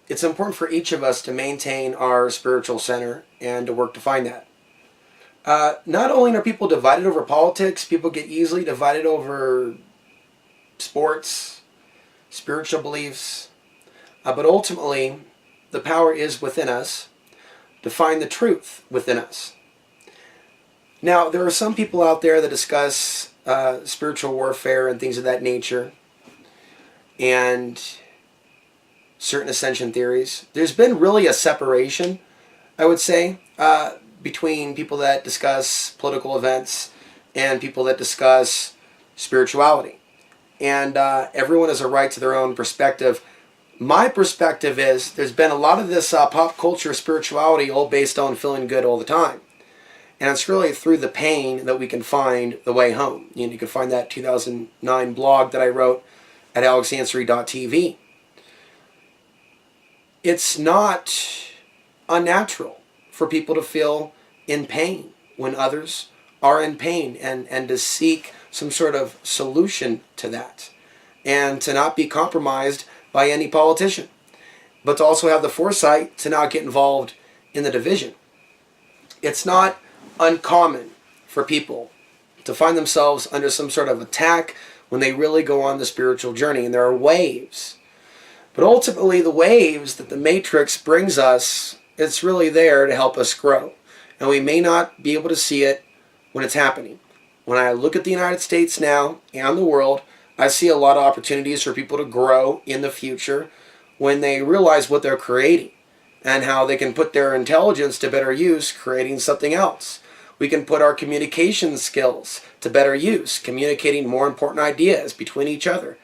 it's important for each of us to maintain our spiritual center and to work to find that. Not only are people divided over politics, people get easily divided over sports, spiritual beliefs, but ultimately the power is within us to find the truth within us. Now, there are some people out there that discuss spiritual warfare and things of that nature, and certain ascension theories. There's been really a separation, I would say, between people that discuss political events and people that discuss spirituality. And everyone has a right to their own perspective. My perspective is there's been a lot of this pop culture spirituality all based on feeling good all the time. And it's really through the pain that we can find the way home. You can find that 2009 blog that I wrote at alexansary.tv. It's not unnatural for people to feel in pain when others are in pain, and to seek some sort of solution to that, and to not be compromised by any politician, but to also have the foresight to not get involved in the division. It's not uncommon for people to find themselves under some sort of attack when they really go on the spiritual journey, and there are waves. But ultimately, the waves that the Matrix brings us, it's really there to help us grow. And we may not be able to see it when it's happening. When I look at the United States now and the world, I see a lot of opportunities for people to grow in the future when they realize what they're creating and how they can put their intelligence to better use creating something else. We can put our communication skills to better use, communicating more important ideas between each other.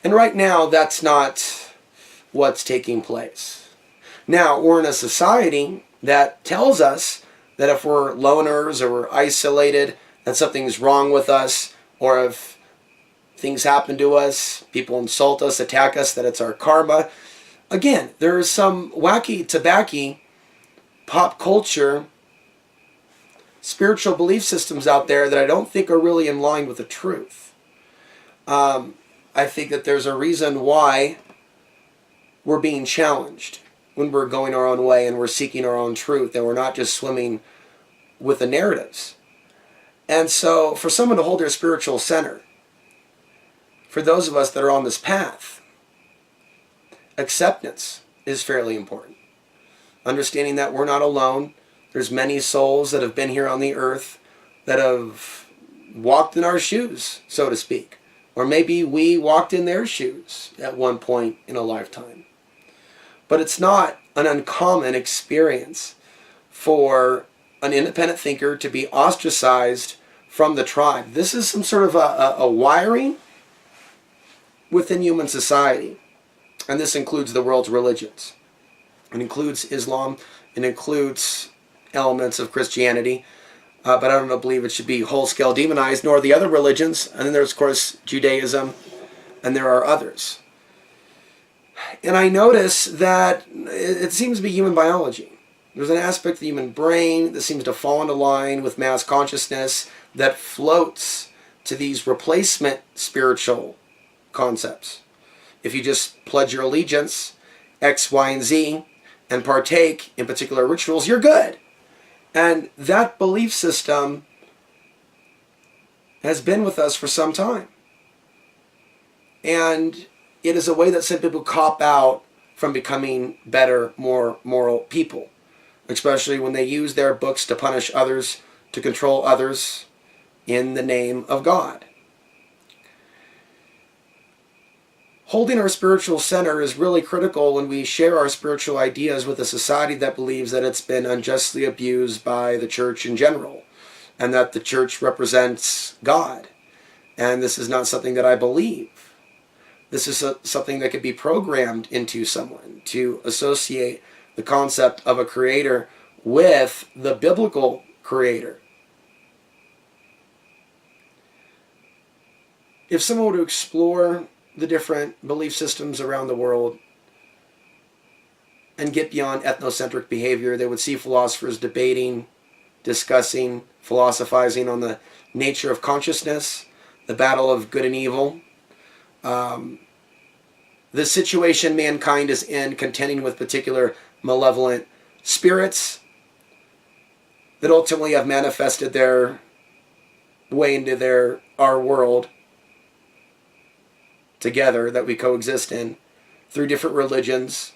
And right now, that's not what's taking place. Now, we're in a society that tells us that if we're loners or we're isolated, that something's wrong with us, or if things happen to us, people insult us, attack us, that it's our karma. Again, there is some wacky tobacco pop culture spiritual belief systems out there that I don't think are really in line with the truth. I think that there's a reason why we're being challenged when we're going our own way and we're seeking our own truth, and we're not just swimming with the narratives. And so for someone to hold their spiritual center, for those of us that are on this path, acceptance is fairly important. Understanding that we're not alone. There's many souls that have been here on the earth that have walked in our shoes, so to speak. Or maybe we walked in their shoes at one point in a lifetime. But it's not an uncommon experience for an independent thinker to be ostracized from the tribe. This is some sort of a wiring within human society. And this includes the world's religions. It includes Islam. It includes elements of Christianity. But I don't believe it should be whole-scale demonized, nor the other religions. And then there's, of course, Judaism, and there are others. And I notice that it seems to be human biology. There's an aspect of the human brain that seems to fall into line with mass consciousness that floats to these replacement spiritual concepts. If you just pledge your allegiance, X, Y, and Z, and partake in particular rituals, you're good. And that belief system has been with us for some time. And it is a way that some people cop out from becoming better, more moral people, especially when they use their books to punish others, to control others in the name of God. Holding our spiritual center is really critical when we share our spiritual ideas with a society that believes that it's been unjustly abused by the church in general, and that the church represents God. And this is not something that I believe. This is something that could be programmed into someone to associate the concept of a creator with the biblical creator. If someone were to explore the different belief systems around the world and get beyond ethnocentric behavior, they would see philosophers debating, discussing, philosophizing on the nature of consciousness, the battle of good and evil, the situation mankind is in, contending with particular malevolent spirits that ultimately have manifested their way into our world together that we coexist in through different religions.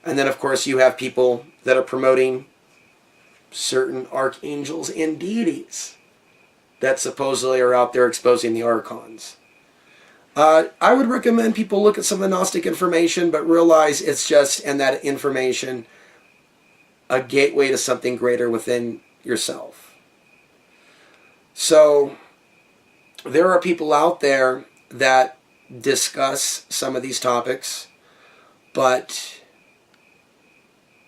And then, of course, you have people that are promoting certain archangels and deities that supposedly are out there exposing the archons. I would recommend people look at some of the Gnostic information, but realize it's just, and that information, a gateway to something greater within yourself. So, there are people out there that discuss some of these topics, but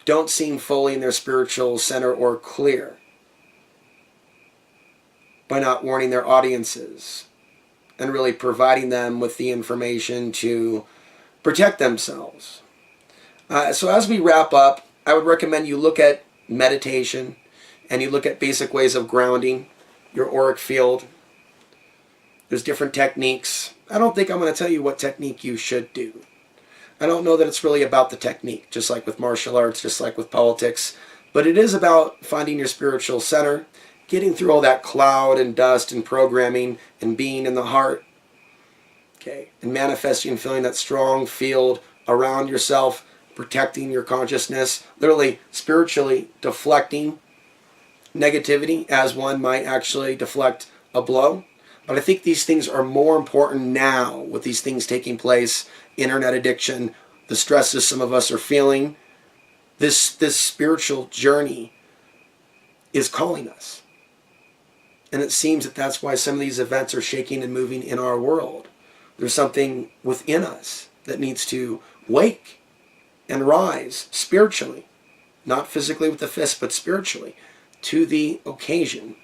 don't seem fully in their spiritual center or clear by not warning their audiences and really providing them with the information to protect themselves. So as we wrap up, I would recommend you look at meditation and you look at basic ways of grounding your auric field. There's different techniques. I don't think I'm going to tell you what technique you should do. I don't know that it's really about the technique, just like with martial arts, just like with politics. But it is about finding your spiritual center, getting through all that cloud and dust and programming and being in the heart. Okay, and manifesting and feeling that strong field around yourself, protecting your consciousness, literally spiritually deflecting negativity as one might actually deflect a blow. But I think these things are more important now with these things taking place, internet addiction, the stresses some of us are feeling. This spiritual journey is calling us. And it seems that that's why some of these events are shaking and moving in our world. There's something within us that needs to wake and rise spiritually, not physically with the fist, but spiritually, to the occasion.